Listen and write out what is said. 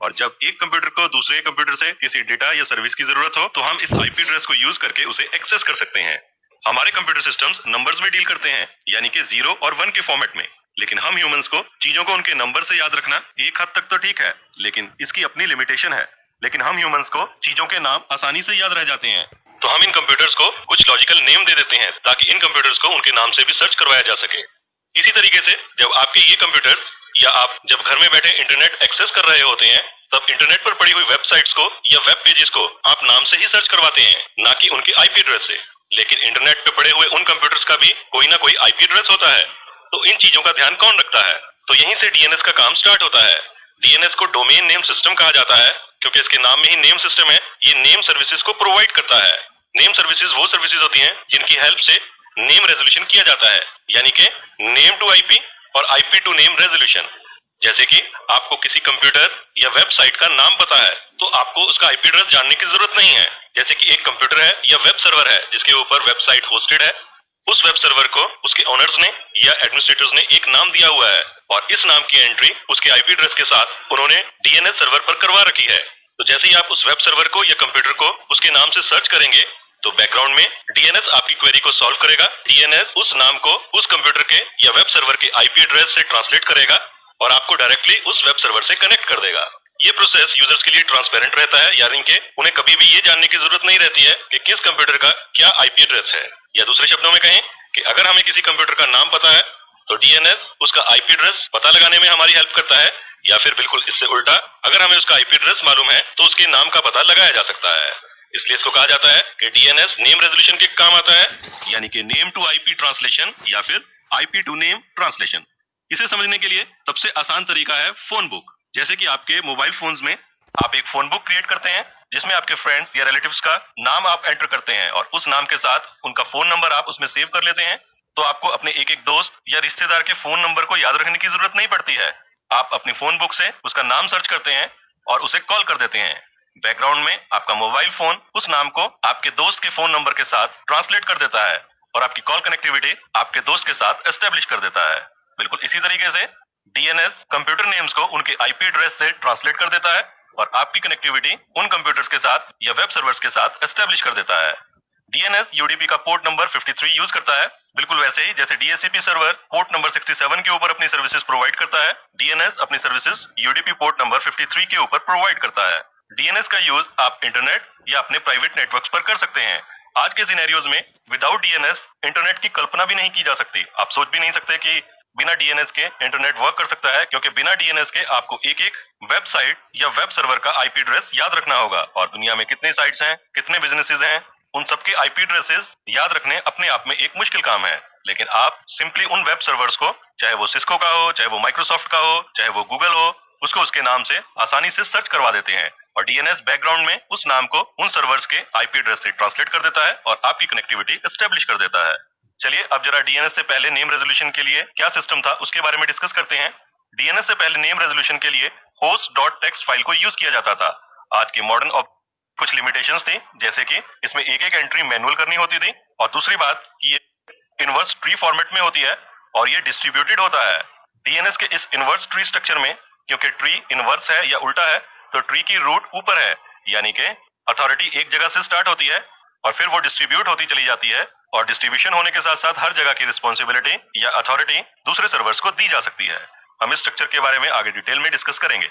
और जब एक कंप्यूटर को दूसरे कंप्यूटर से किसी डेटा या सर्विस की जरूरत हो तो हम इस आईपी एड्रेस को यूज करके उसे एक्सेस कर सकते हैं। हमारे कंप्यूटर सिस्टम्स नंबर्स में डील करते हैं, यानी कि 0 और 1 के फॉर्मेट में। लेकिन हम ह्यूमंस को चीजों को उनके नंबर से याद रखना एक हद तक तो ठीक है, लेकिन इसकी अपनी लिमिटेशन है। लेकिन हम ह्यूमंस को चीजों के नाम आसानी से याद रह जाते हैं, तो हम इन कंप्यूटर्स को कुछ लॉजिकल नेम दे देते हैं ताकि इन कंप्यूटर्स को उनके नाम से भी सर्च करवाया जा सके। इसी तरीके से जब आपके ये कंप्यूटर्स या आप जब घर में बैठे इंटरनेट एक्सेस कर रहे होते हैं, तब इंटरनेट पर पड़ी हुई वेबसाइट्स को या वेब पेजेस को आप नाम से ही सर्च करवाते हैं, ना कि उनके आईपी एड्रेस से। लेकिन इंटरनेट पे पड़े हुए उन कंप्यूटर्स का भी कोई ना कोई आईपी एड्रेस होता है, तो इन चीजों का ध्यान कौन रखता है? तो यहीं से डीएनएस का काम स्टार्ट होता है। डीएनएस को डोमेन नेम सिस्टम कहा जाता है, क्योंकि इसके नाम में ही नेम सिस्टम है। ये नेम सर्विसेज को प्रोवाइड करता है। नेम सर्विसेज वो सर्विसेज होती हैं जिनकी हेल्प से नेम रेजोल्यूशन किया जाता है, यानी कि नेम टू आईपी और आईपी टू नेम रेजोल्यूशन। जैसे कि आपको किसी कंप्यूटर या वेबसाइट का नाम पता है, तो आपको उसका आईपी एड्रेस जानने की जरूरत नहीं है। जैसे कि एक कंप्यूटर है या वेब सर्वर है जिसके ऊपर वेबसाइट होस्टेड है, उस वेब सर्वर को उसके ओनर्स ने या एडमिनिस्ट्रेटर्स ने एक नाम दिया हुआ है, और इस नाम की एंट्री उसके आईपी एड्रेस के साथ उन्होंने डीएनएस सर्वर पर करवा रखी है। तो जैसे ही आप उस वेब सर्वर को या कंप्यूटर को उसके नाम से सर्च करेंगे, तो बैकग्राउंड में डीएनएस आपकी क्वेरी को सॉल्व करेगा। डीएनएस उस नाम को उस कंप्यूटर के या वेब सर्वर के आईपी एड्रेस से ट्रांसलेट करेगा और आपको डायरेक्टली उस वेब सर्वर से कनेक्ट कर देगा। ये प्रोसेस यूजर्स के लिए ट्रांसपेरेंट रहता है, यानी कि उन्हें कभी भी ये जानने की जरूरत नहीं रहती है कि किस कंप्यूटर का क्या आईपी एड्रेस है। या दूसरे शब्दों में कहें कि अगर हमें किसी कंप्यूटर का नाम पता है, तो डीएनएस उसका आईपी एड्रेस पता लगाने में हमारी हेल्प करता है, या फिर बिल्कुल इससे उल्टा, अगर हमें उसका आईपी एड्रेस मालूम है तो उसके नाम का पता लगाया जा सकता है। इसलिए इसको कहा जाता है कि डीएनएस नेम रेजोल्यूशन के काम आता है, यानी कि नेम टू आईपी ट्रांसलेशन या फिर आईपी टू नेम ट्रांसलेशन। इसे समझने के लिए सबसे आसान तरीका है फोन बुक। जैसे कि आपके मोबाइल फोन्स में आप एक फोन बुक क्रिएट करते हैं, जिसमें आपके फ्रेंड्स या रिलेटिव्स का नाम आप एंटर करते हैं और उस नाम के साथ उनका फोन नंबर आप उसमें सेव कर लेते हैं। तो आपको अपने एक एक दोस्त या रिश्तेदार के फोन नंबर को याद रखने की जरूरत नहीं पड़ती है। आप अपनी फोन बुक से उसका नाम सर्च करते हैं और उसे कॉल कर देते हैं। बैकग्राउंड में आपका मोबाइल फोन उस नाम को आपके दोस्त के फोन नंबर के साथ ट्रांसलेट कर देता है और आपकी कॉल कनेक्टिविटी आपके दोस्त के साथ एस्टेब्लिश कर देता है। बिल्कुल इसी तरीके से डीएनएस कंप्यूटर नेम्स को उनके आईपी एड्रेस से ट्रांसलेट कर देता है और आपकी कनेक्टिविटी उन कंप्यूटर्स के साथ या वेब सर्वर्स के साथ एस्टेब्लिश कर देता है। डीएनएस यूडीपी का पोर्ट नंबर 53 यूज करता है, बिल्कुल वैसे ही जैसे डीएचसीपी सर्वर पोर्ट नंबर 67 के ऊपर अपनी सर्विसेज प्रोवाइड करता है। डीएनएस अपनी सर्विसेज यूडीपी पोर्ट नंबर 53 के ऊपर प्रोवाइड करता है। डीएनएस का यूज आप इंटरनेट या अपने प्राइवेट नेटवर्क्स पर कर सकते हैं। आज के सिनेरियोज में विदाउट डीएनएस इंटरनेट की कल्पना भी नहीं की जा सकती। आप सोच भी नहीं सकते कि बिना डीएनएस के इंटरनेट वर्क कर सकता है, क्योंकि बिना डीएनएस के आपको एक एक वेबसाइट या वेब सर्वर का आईपी एड्रेस याद रखना होगा, और दुनिया में कितने साइट्स हैं, कितने बिजनेसेस हैं, उन सबके आईपी एड्रेसेस याद रखने अपने आप में एक मुश्किल काम है। लेकिन आप सिंपली उन वेब सर्वर्स को, चाहे वो सिस्को का हो, चाहे वो माइक्रोसॉफ्ट का हो, चाहे वो गूगल हो, उसको उसके नाम से आसानी से सर्च करवा देते हैं और डीएनएस बैकग्राउंड में उस नाम को उन सर्वर्स के आईपी एड्रेस से ट्रांसलेट कर देता है और आपकी कनेक्टिविटी एस्टेब्लिश कर देता है। चलिए अब जरा डीएनएस से पहले नेम रेजोल्यूशन के लिए क्या सिस्टम था उसके बारे में डिस्कस करते हैं। डीएनएस से पहले नेम रेजोल्यूशन के लिए होस्ट डॉट टेक्स्ट फाइल को यूज किया जाता था। आज के मॉडर्न कुछ लिमिटेशंस थी, जैसे कि इसमें एक एक एंट्री मैनुअल करनी होती थी, और दूसरी बात कि ये इनवर्स ट्री फॉर्मेट में होती है और ये डिस्ट्रीब्यूटेड होता है। डीएनएस के इस इनवर्स ट्री स्ट्रक्चर में, क्योंकि ट्री इनवर्स है या उल्टा है, तो ट्री की रूट ऊपर है, यानी कि अथॉरिटी एक जगह से स्टार्ट होती है और फिर वो डिस्ट्रीब्यूट होती चली जाती है, और डिस्ट्रीब्यूशन होने के साथ साथ हर जगह की रिस्पॉन्सिबिलिटी या अथॉरिटी दूसरे सर्वर्स को दी जा सकती है। हम इस स्ट्रक्चर के बारे में आगे डिटेल में डिस्कस करेंगे।